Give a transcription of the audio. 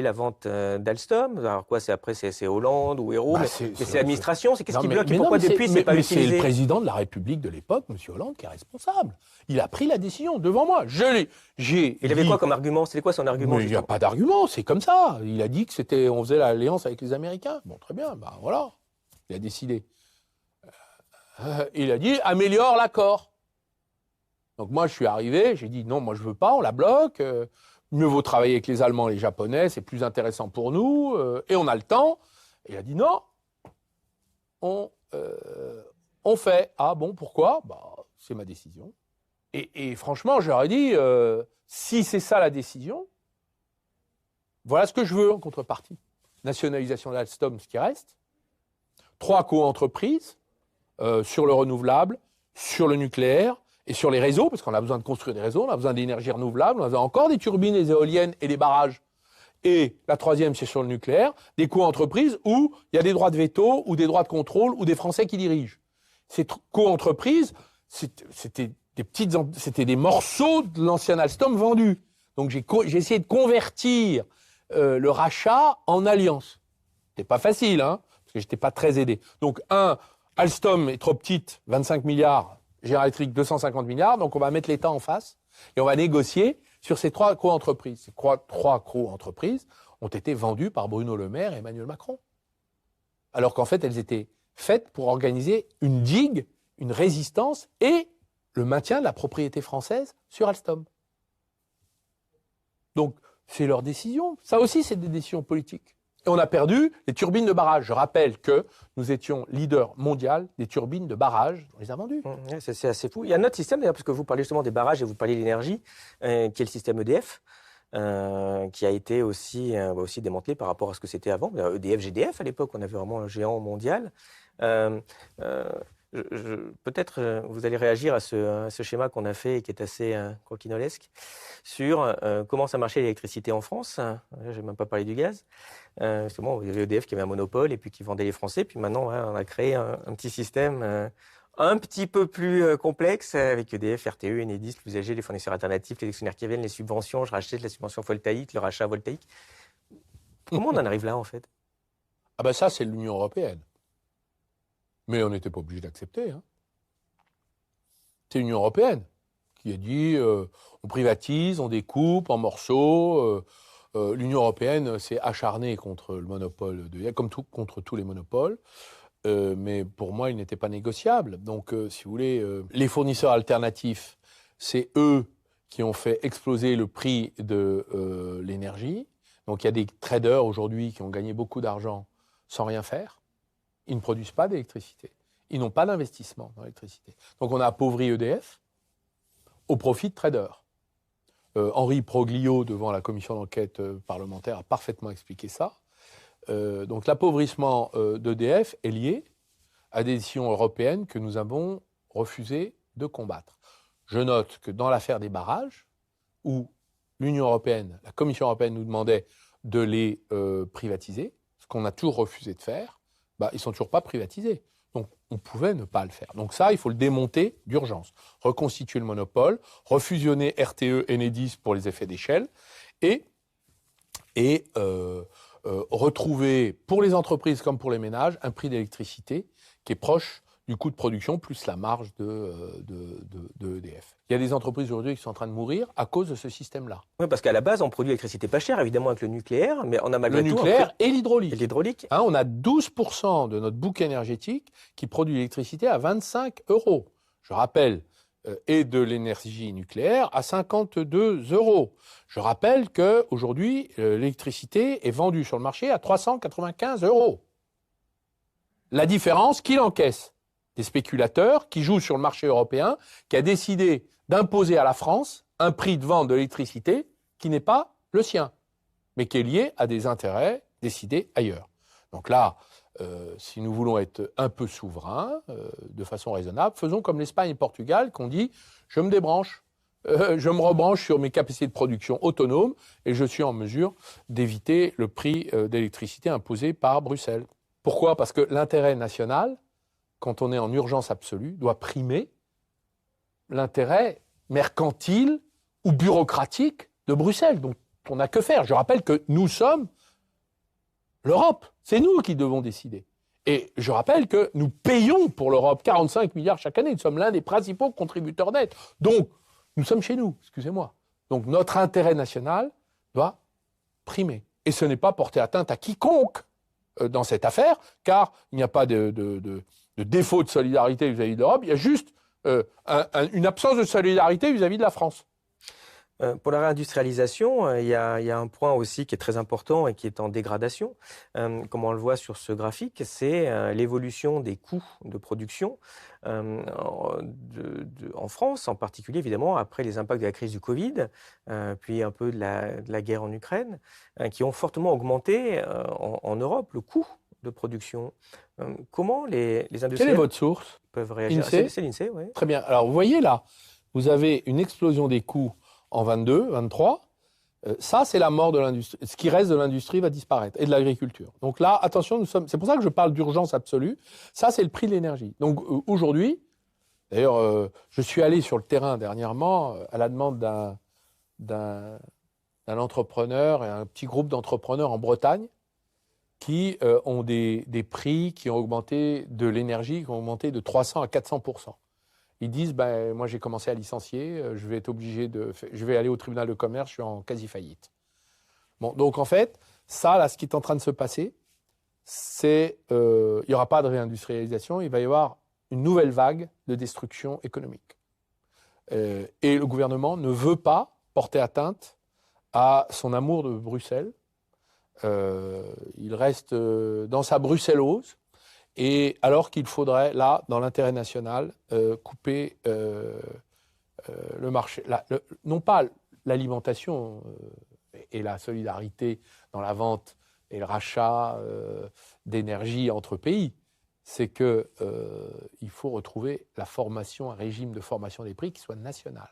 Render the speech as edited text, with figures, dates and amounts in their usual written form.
la vente d'Alstom. Alors quoi, c'est Hollande ou Hérault, mais c'est l'administration. Qu'est-ce qui bloque? Pourquoi depuis c'est pas utilisé? C'est le président de la République de l'époque, M. Hollande, qui est responsable. Il a pris la décision devant moi. Il avait quoi comme argument? C'était quoi son argument? Il n'y a pas d'argument, c'est comme ça. Il a dit que on faisait l'alliance avec les Américains. Bon, très bien, voilà. Il a décidé. Il a dit améliore l'accord. Donc moi je suis arrivé, j'ai dit non, moi je veux pas, on la bloque. Mieux vaut travailler avec les Allemands et les Japonais, c'est plus intéressant pour nous, et on a le temps. Et il a dit non, on fait. Ah bon, pourquoi? C'est ma décision. Et franchement, j'aurais dit, si c'est ça la décision, voilà ce que je veux en contrepartie. Nationalisation d'Alstom, ce qui reste. 3 co-entreprises sur le renouvelable, sur le nucléaire, et sur les réseaux, parce qu'on a besoin de construire des réseaux, on a besoin d'énergie renouvelable, on a besoin encore des turbines, des éoliennes et des barrages. Et la 3e, c'est sur le nucléaire, des co-entreprises où il y a des droits de veto, ou des droits de contrôle, ou des Français qui dirigent. Ces co-entreprises, c'était des morceaux de l'ancien Alstom vendus. Donc j'ai essayé de convertir le rachat en alliance. C'était pas facile, parce que j'étais pas très aidé. Donc Alstom est trop petite, 25 milliards, General Electric 250 milliards, donc on va mettre l'État en face et on va négocier sur ces 3 co-entreprises. Ces 3 co-entreprises ont été vendues par Bruno Le Maire et Emmanuel Macron. Alors qu'en fait, elles étaient faites pour organiser une digue, une résistance et le maintien de la propriété française sur Alstom. Donc, c'est leur décision. Ça aussi, c'est des décisions politiques. Et on a perdu les turbines de barrage. Je rappelle que nous étions leader mondial des turbines de barrage. On les a vendues. C'est assez fou. Il y a un autre système, d'ailleurs, parce que vous parlez justement des barrages et vous parlez de l'énergie, qui est le système EDF, qui a été aussi démantelé par rapport à ce que c'était avant. EDF, GDF, à l'époque, on avait vraiment un géant mondial. Peut-être vous allez réagir à ce schéma qu'on a fait et qui est assez croquinolesque sur comment ça marchait l'électricité en France. Je n'ai même pas parlé du gaz. Justement, il y avait EDF qui avait un monopole et puis qui vendait les Français. Puis maintenant, on a créé un petit système un petit peu plus complexe avec EDF, RTE, Enedis, l'usager, les fournisseurs alternatifs, les actionnaires qui viennent, les subventions. Je rachète la subvention voltaïque, le rachat voltaïque. Comment on en arrive là, en fait? Ça, c'est l'Union européenne. Mais on n'était pas obligé d'accepter. C'est l'Union européenne qui a dit on privatise, on découpe en morceaux. L'Union européenne s'est acharnée contre le monopole contre tous les monopoles. Mais pour moi, il n'était pas négociable. Donc, si vous voulez, les fournisseurs alternatifs, c'est eux qui ont fait exploser le prix de l'énergie. Donc, il y a des traders aujourd'hui qui ont gagné beaucoup d'argent sans rien faire. Ils ne produisent pas d'électricité. Ils n'ont pas d'investissement dans l'électricité. Donc on a appauvri EDF au profit de traders. Henri Proglio, devant la commission d'enquête parlementaire, a parfaitement expliqué ça. Donc l'appauvrissement d'EDF est lié à des décisions européennes que nous avons refusé de combattre. Je note que dans l'affaire des barrages, où l'Union européenne, la Commission européenne nous demandait de les privatiser, ce qu'on a toujours refusé de faire, ils ne sont toujours pas privatisés. Donc, on pouvait ne pas le faire. Donc ça, il faut le démonter d'urgence. Reconstituer le monopole, refusionner RTE et Enedis pour les effets d'échelle et retrouver, pour les entreprises comme pour les ménages, un prix d'électricité qui est proche du coût de production plus la marge de EDF. Il y a des entreprises aujourd'hui qui sont en train de mourir à cause de ce système-là. Oui, parce qu'à la base, on produit l'électricité pas chère, évidemment, avec le nucléaire, mais on a malgré tout... Le nucléaire et l'hydraulique. On a 12% de notre bouquet énergétique qui produit l'électricité à 25 €. Je rappelle, et de l'énergie nucléaire à 52 €. Je rappelle qu'aujourd'hui, l'électricité est vendue sur le marché à 395 €. La différence, qui l'encaisse? Des spéculateurs qui jouent sur le marché européen, qui a décidé d'imposer à la France un prix de vente de l'électricité qui n'est pas le sien, mais qui est lié à des intérêts décidés ailleurs. Donc là, si nous voulons être un peu souverains, de façon raisonnable, faisons comme l'Espagne et le Portugal, qui ont dit « je me débranche, je me rebranche sur mes capacités de production autonomes et je suis en mesure d'éviter le prix d'électricité imposé par Bruxelles ». Pourquoi? Parce que l'intérêt national, quand on est en urgence absolue, doit primer l'intérêt mercantile ou bureaucratique de Bruxelles. Donc qu'on n'a que faire. Je rappelle que nous sommes l'Europe. C'est nous qui devons décider. Et je rappelle que nous payons pour l'Europe 45 milliards chaque année. Nous sommes l'un des principaux contributeurs nets. Donc, nous sommes chez nous, excusez-moi. Donc, notre intérêt national doit primer. Et ce n'est pas porter atteinte à quiconque dans cette affaire, car il n'y a pas de défaut de solidarité vis-à-vis de l'Europe, il y a juste une absence de solidarité vis-à-vis de la France. Pour la réindustrialisation, il y a un point aussi qui est très important et qui est en dégradation. Comme on le voit sur ce graphique, c'est l'évolution des coûts de production en France, en particulier évidemment après les impacts de la crise du Covid, puis un peu de la guerre en Ukraine, qui ont fortement augmenté en Europe le coût de production. Comment les industriels Quelle est votre source? peuvent réagir? INSEE? C'est l'INSEE, oui. Très bien. Alors, vous voyez là, vous avez une explosion des coûts en 22, 23. Ça, c'est la mort de l'industrie. Ce qui reste de l'industrie va disparaître, et de l'agriculture. Donc là, attention, c'est pour ça que je parle d'urgence absolue. Ça, c'est le prix de l'énergie. Donc aujourd'hui, d'ailleurs, je suis allé sur le terrain dernièrement à la demande d'un entrepreneur et un petit groupe d'entrepreneurs en Bretagne qui ont des prix qui ont augmenté de l'énergie, qui ont augmenté de 300 à 400%. Ils disent, moi j'ai commencé à licencier, je vais être obligé je vais aller au tribunal de commerce, je suis en quasi-faillite. Bon, donc en fait, ça, là, ce qui est en train de se passer, c'est, il n'y aura pas de réindustrialisation, il va y avoir une nouvelle vague de destruction économique. Et le gouvernement ne veut pas porter atteinte à son amour de Bruxelles. Il reste dans sa bruxellose. Et alors qu'il faudrait, là, dans l'intérêt national, couper le marché, non pas l'alimentation et la solidarité dans la vente et le rachat d'énergie entre pays, c'est qu'il faut retrouver la formation, un régime de formation des prix qui soit national.